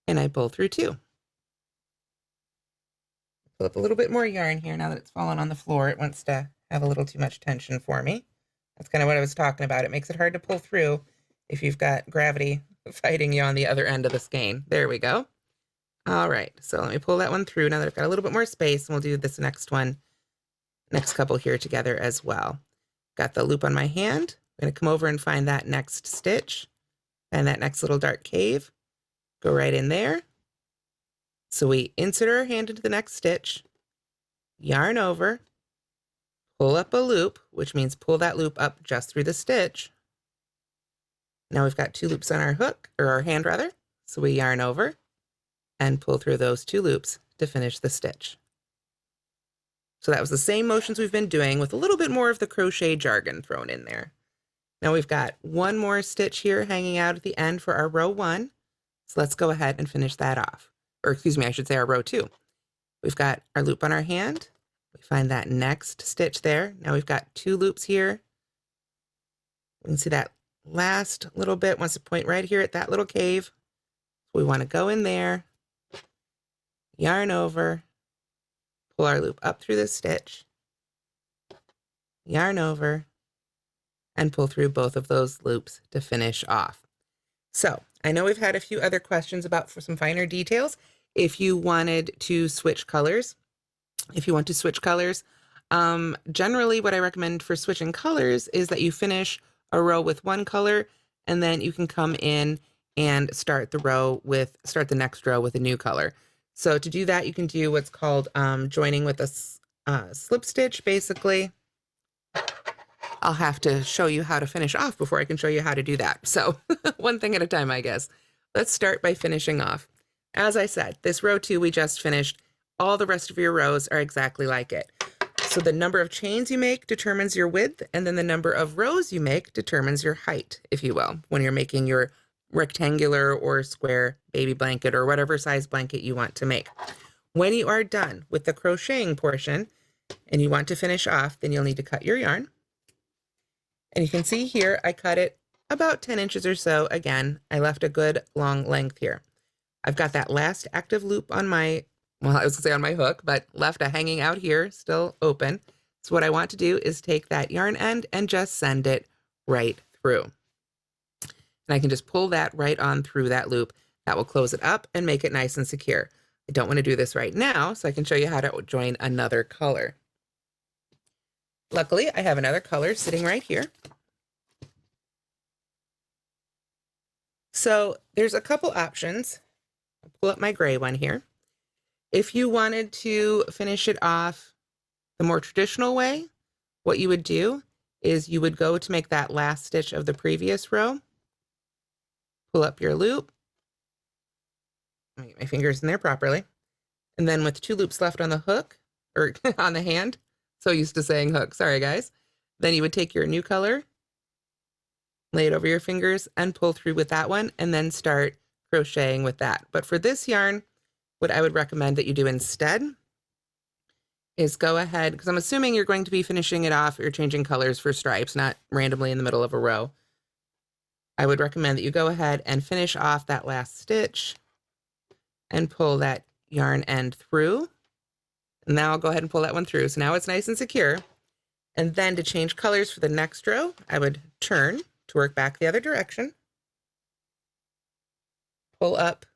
S1: and I pull through 2. Pull up a little bit more yarn here now that it's fallen on the floor. It wants to have a little too much tension for me. That's kind of what I was talking about. It makes it hard to pull through if you've got gravity fighting you on the other end of the skein. There we go. All right, so let me pull that one through now that I've got a little bit more space, and we'll do this next couple here together as well. Got the loop on my hand. I'm going to come over and find that next stitch and that next little dark cave. Go right in there. So we insert our hand into the next stitch, yarn over, pull up a loop, which means pull that loop up just through the stitch. Now we've got 2 loops on our hook, or our hand rather. So we yarn over and pull through those 2 loops to finish the stitch. So that was the same motions we've been doing with a little bit more of the crochet jargon thrown in there. Now we've got 1 more stitch here hanging out at the end for our row 1. So let's go ahead and finish that off. Or excuse me, I should say our row 2. We've got our loop on our hand. We find that next stitch there. Now we've got 2 loops here. We can see that last little bit wants to point right here at that little cave. We want to go in there, yarn over, pull our loop up through this stitch, yarn over, and pull through both of those loops to finish off. So I know we've had a few other questions about for some finer details. If you wanted to switch colors, generally what I recommend for switching colors is that you finish a row with one color, and then you can come in and start the next row with a new color. So to do that, you can do what's called joining with a slip stitch, basically. I'll have to show you how to finish off before I can show you how to do that. So one thing at a time, I guess. Let's start by finishing off. As I said, this row 2 we just finished. All the rest of your rows are exactly like it. So the number of chains you make determines your width, and then the number of rows you make determines your height, if you will, when you're making your rectangular or square baby blanket or whatever size blanket you want to make. When you are done with the crocheting portion and you want to finish off, then you'll need to cut your yarn. And you can see here, I cut it about 10 inches or so. Again, I left a good long length here. I've got that last active loop on my, well, I was gonna say on my hook, but left a hanging out here, still open. So what I want to do is take that yarn end and just send it right through. And I can just pull that right on through that loop. That will close it up and make it nice and secure. I don't want to do this right now, so I can show you how to join another color. Luckily, I have another color sitting right here. So there's a couple options. I'll pull up my gray one here. If you wanted to finish it off the more traditional way, what you would do is you would go to make that last stitch of the previous row, pull up your loop, let me get my fingers in there properly, and then with 2 loops left on the hook, or on the hand, so used to saying hook, sorry guys, then you would take your new color, lay it over your fingers, and pull through with that one, and then start crocheting with that. But for this yarn, what I would recommend that you do instead is go ahead, because I'm assuming you're going to be finishing it off, you're changing colors for stripes, not randomly in the middle of a row. I would recommend that you go ahead and finish off that last stitch and pull that yarn end through. And now I'll go ahead and pull that one through. So now it's nice and secure. And then to change colors for the next row, I would turn to work back the other direction, pull up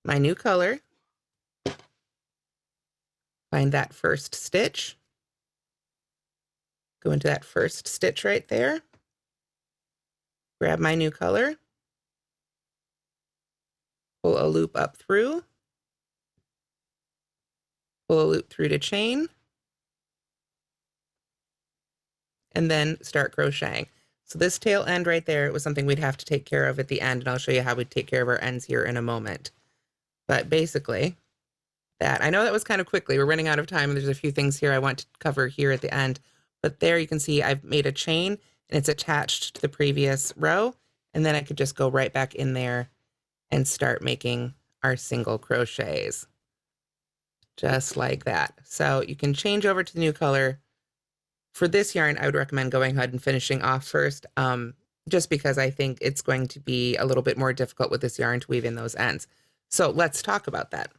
S1: my new color, find that first stitch, go into that first stitch right there, grab my new color, pull a loop up through, pull a loop through to chain, and then start crocheting. So this tail end right there, it was something we'd have to take care of at the end, and I'll show you how we take care of our ends here in a moment. But basically, that, I know that was kind of quickly, we're running out of time, and there's a few things here I want to cover here at the end, but there you can see I've made a chain, and it's attached to the previous row, and then I could just go right back in there and start making our single crochets. Just like that. So you can change over to the new color. For this yarn, I would recommend going ahead and finishing off first, just because I think it's going to be a little bit more difficult with this yarn to weave in those ends. So let's talk about that.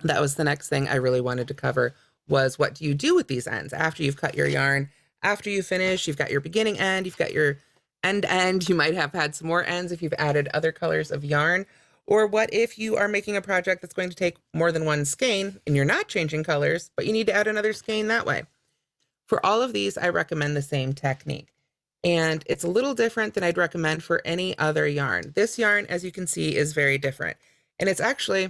S1: That was the next thing I really wanted to cover, was what do you do with these ends after you've cut your yarn? After you finish, you've got your beginning end, you've got your end. You might have had some more ends if you've added other colors of yarn. Or what if you are making a project that's going to take more than one skein and you're not changing colors, but you need to add another skein that way? For all of these, I recommend the same technique. And it's a little different than I'd recommend for any other yarn. This yarn, as you can see, is very different. And it's actually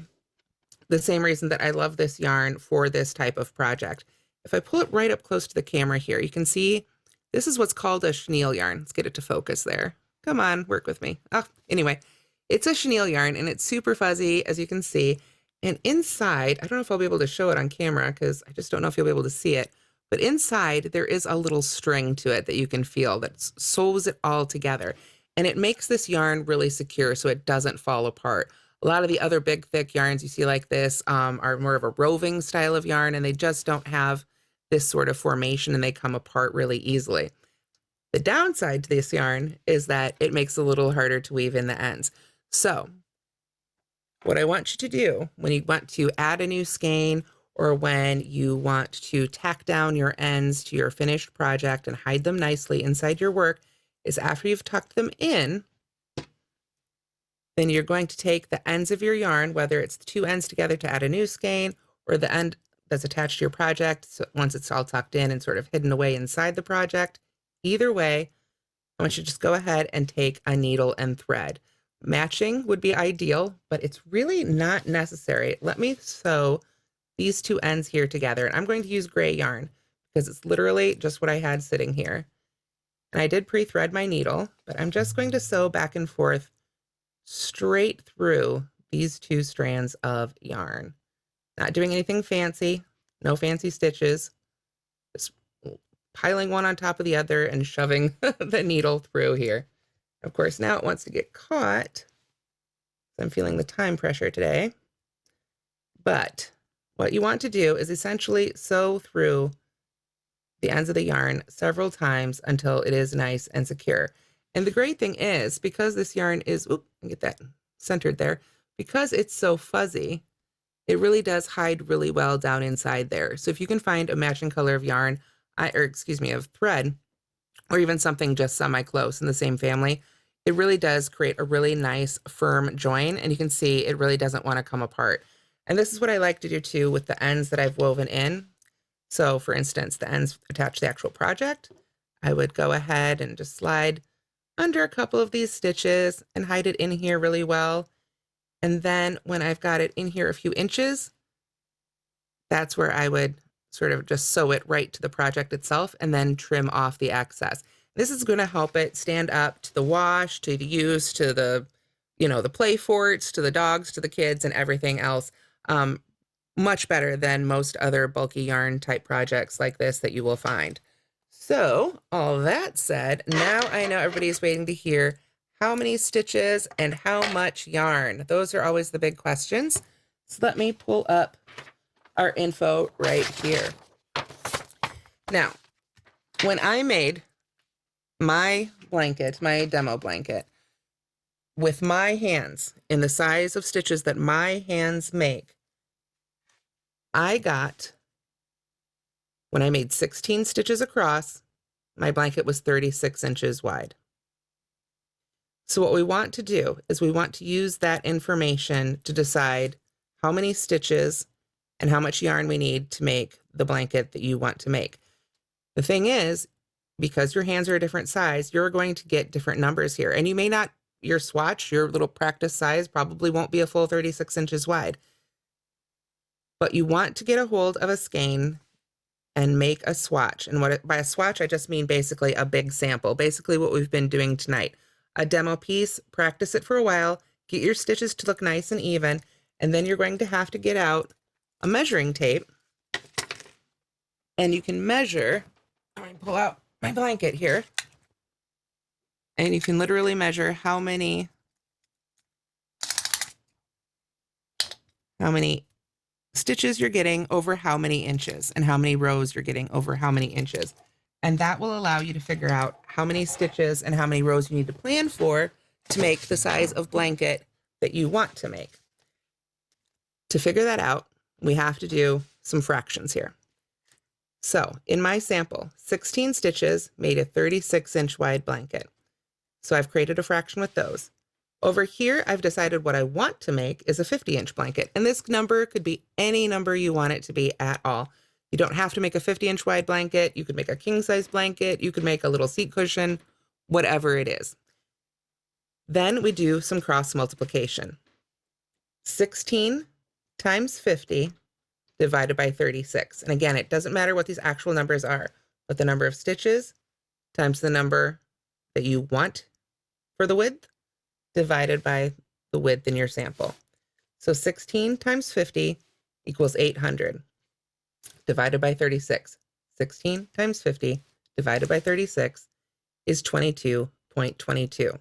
S1: the same reason that I love this yarn for this type of project. If I pull it right up close to the camera here, you can see this is what's called a chenille yarn. Let's get it to focus there. Come on, work with me. Oh, anyway, it's a chenille yarn and it's super fuzzy, as you can see. And inside, I don't know if I'll be able to show it on camera because I just don't know if you'll be able to see it. But inside, there is a little string to it that you can feel that sews it all together. And it makes this yarn really secure so it doesn't fall apart. A lot of the other big, thick yarns you see like this are more of a roving style of yarn, and they just don't have this sort of formation, and they come apart really easily. The downside to this yarn is that it makes it a little harder to weave in the ends. So what I want you to do when you want to add a new skein, or when you want to tack down your ends to your finished project and hide them nicely inside your work, is after you've tucked them in, then you're going to take the ends of your yarn, whether it's the 2 ends together to add a new skein, or the end that's attached to your project, so once it's all tucked in and sort of hidden away inside the project. Either way, I want you to just go ahead and take a needle and thread. Matching would be ideal, but it's really not necessary. Let me sew these 2 ends here together, and I'm going to use gray yarn because it's literally just what I had sitting here. And I did pre-thread my needle, but I'm just going to sew back and forth straight through these 2 strands of yarn. Not doing anything fancy, no fancy stitches, just piling one on top of the other and shoving the needle through here. Of course, now it wants to get caught. I'm feeling the time pressure today. But what you want to do is essentially sew through the ends of the yarn several times until it is nice and secure. And the great thing is, because this yarn is, get that centered there, because it's so fuzzy, it really does hide really well down inside there. So if you can find a matching color of yarn, of thread, or even something just semi-close in the same family, it really does create a really nice firm join, and you can see it really doesn't want to come apart. And this is what I like to do too with the ends that I've woven in. So for instance, the ends attached to the actual project, I would go ahead and just slide under a couple of these stitches and hide it in here really well. And then when I've got it in here a few inches, that's where I would sort of just sew it right to the project itself and then trim off the excess. This is going to help it stand up to the wash, to the use, to the, the play forts, to the dogs, to the kids, and everything else. Much better than most other bulky yarn type projects like this that you will find. So all that said, now I know everybody's waiting to hear how many stitches and how much yarn. Those are always the big questions. So let me pull up our info right here. Now, when I made my blanket, my demo blanket, with my hands in the size of stitches that my hands make, I got, when I made 16 stitches across, my blanket was 36 inches wide. So what we want to do is we want to use that information to decide how many stitches and how much yarn we need to make the blanket that you want to make. The thing is, because your hands are a different size, you're going to get different numbers here. And you may not, your swatch, your little practice size probably won't be a full 36 inches wide. But you want to get a hold of a skein and make a swatch. And by a swatch, I just mean basically a big sample, basically what we've been doing tonight. A demo piece, practice it for a while, get your stitches to look nice and even, and then you're going to have to get out a measuring tape, and you can measure. I'm going to pull out my blanket here, and you can literally measure how many stitches you're getting over how many inches and how many rows you're getting over how many inches. And that will allow you to figure out how many stitches and how many rows you need to plan for to make the size of blanket that you want to make. To figure that out, we have to do some fractions here. So in my sample, 16 stitches made a 36-inch wide blanket. So I've created a fraction with those. Over here, I've decided what I want to make is a 50-inch blanket. And this number could be any number you want it to be at all. You don't have to make a 50-inch wide blanket. You could make a king-size blanket. You could make a little seat cushion, whatever it is. Then we do some cross multiplication. 16 times 50 divided by 36. And again, it doesn't matter what these actual numbers are, but the number of stitches times the number that you want for the width divided by the width in your sample. So 16 times 50 equals 800 divided by 36. 16 times 50 divided by 36 is 22.22.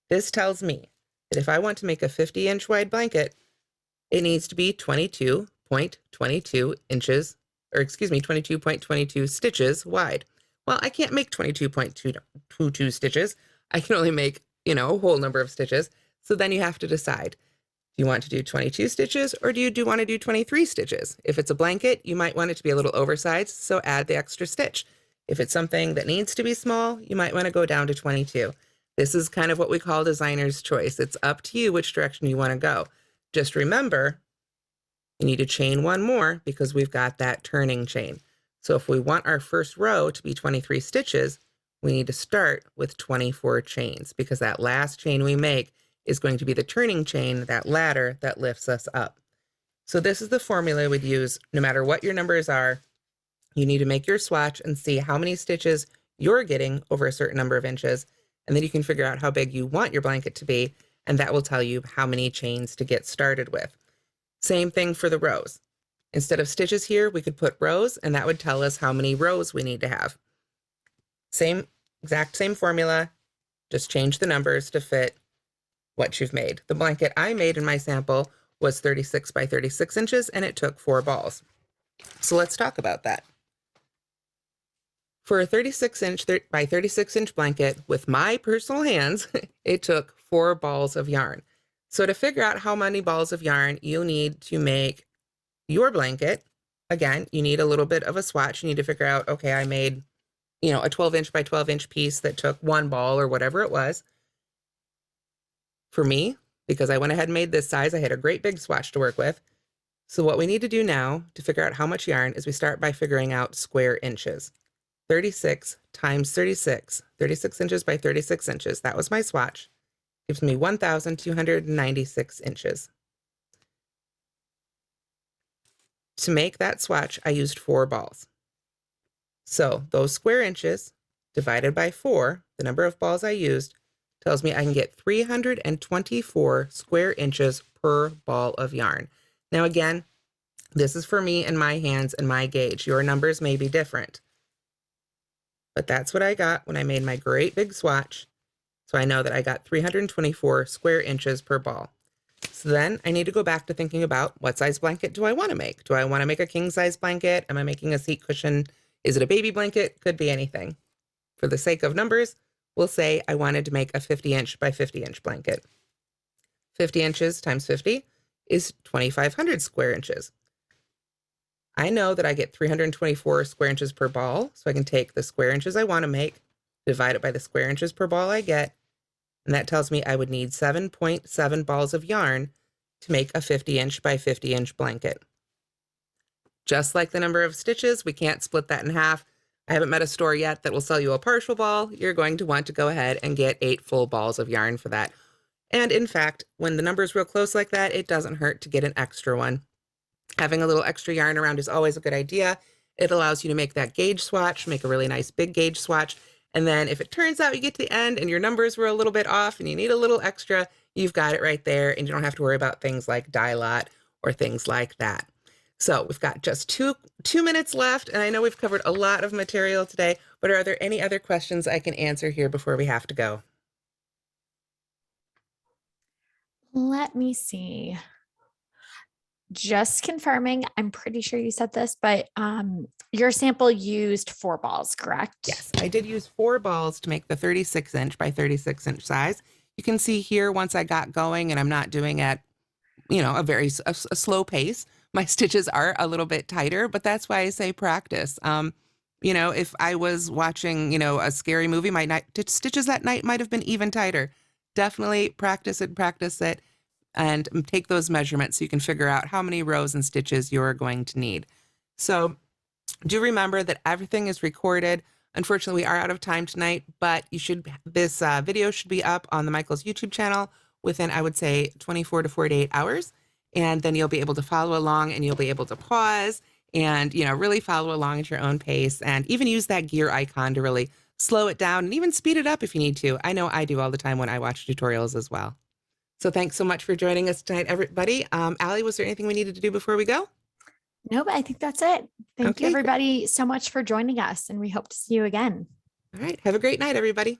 S1: This tells me that if I want to make a 50-inch wide blanket, it needs to be 22.22 inches, or excuse me, 22.22 stitches wide. Well, I can't make 22.22 stitches. I can only make, a whole number of stitches. So then you have to decide, do you want to do 22 stitches or do you want to do 23 stitches? If it's a blanket, you might want it to be a little oversized, so add the extra stitch. If it's something that needs to be small, you might want to go down to 22. This is kind of what we call designer's choice. It's up to you which direction you want to go. Just remember, you need to chain one more because we've got that turning chain. So if we want our first row to be 23 stitches, we need to start with 24 chains because that last chain we make is going to be the turning chain, that ladder that lifts us up. So this is the formula we'd use no matter what your numbers are. You need to make your swatch and see how many stitches you're getting over a certain number of inches, and then you can figure out how big you want your blanket to be, and that will tell you how many chains to get started with. Same thing for the rows. Instead of stitches here, we could put rows, and that would tell us how many rows we need to have. Exact same formula, just change the numbers to fit what you've made. The blanket I made in my sample was 36 by 36 inches, and it took 4 balls. So let's talk about that. For a 36-inch by 36-inch blanket with my personal hands, it took 4 balls of yarn. So to figure out how many balls of yarn you need to make your blanket, again, you need a little bit of a swatch. You need to figure out, okay, I made, a 12-inch by 12-inch piece that took 1 ball or whatever it was. For me, because I went ahead and made this size, I had a great big swatch to work with. So what we need to do now to figure out how much yarn is we start by figuring out square inches. 36 times 36, 36 inches by 36 inches. That was my swatch. Gives me 1,296 inches. To make that swatch, I used 4 balls. So those square inches divided by 4, the number of balls I used, tells me I can get 324 square inches per ball of yarn. Now again, this is for me and my hands and my gauge. Your numbers may be different. But that's what I got when I made my great big swatch. So I know that I got 324 square inches per ball. So then I need to go back to thinking about what size blanket do I want to make? Do I want to make a king size blanket? Am I making a seat cushion? Is it a baby blanket? Could be anything. For the sake of numbers, we'll say I wanted to make a 50-inch by 50-inch blanket. 50 inches times 50 is 2,500 square inches. I know that I get 324 square inches per ball, so I can take the square inches I want to make, divide it by the square inches per ball I get, and that tells me I would need 7.7 balls of yarn to make a 50-inch by 50-inch blanket. Just like the number of stitches, we can't split that in half. I haven't met a store yet that will sell you a partial ball. You're going to want to go ahead and get 8 full balls of yarn for that. And in fact, when the number's real close like that, it doesn't hurt to get an extra one. Having a little extra yarn around is always a good idea. It allows you to make that gauge swatch, make a really nice big gauge swatch. And then if it turns out you get to the end and your numbers were a little bit off and you need a little extra, you've got it right there and you don't have to worry about things like dye lot or things like that. So we've got just two minutes left, and I know we've covered a lot of material today, but are there any other questions I can answer here before we have to go?
S2: Let me see. Just confirming, I'm pretty sure you said this, but your sample used 4 balls, correct?
S1: Yes, I did use 4 balls to make the 36-inch by 36-inch size. You can see here once I got going, and I'm not doing at, a slow pace, my stitches are a little bit tighter, but that's why I say practice. If I was watching, a scary movie, my stitches that night might have been even tighter. Definitely practice it and take those measurements so you can figure out how many rows and stitches you're going to need. So do remember that everything is recorded. Unfortunately, we are out of time tonight, but this video should be up on the Michael's YouTube channel within, I would say, 24 to 48 hours. And then you'll be able to follow along and you'll be able to pause and, really follow along at your own pace and even use that gear icon to really slow it down and even speed it up if you need to. I know I do all the time when I watch tutorials as well. So thanks so much for joining us tonight, everybody. Allie, was there anything we needed to do before we go?
S2: No, but I think that's it. Thank you,
S1: Okay.
S2: everybody, so much for joining us, and we hope to see you again.
S1: All right. Have a great night, everybody.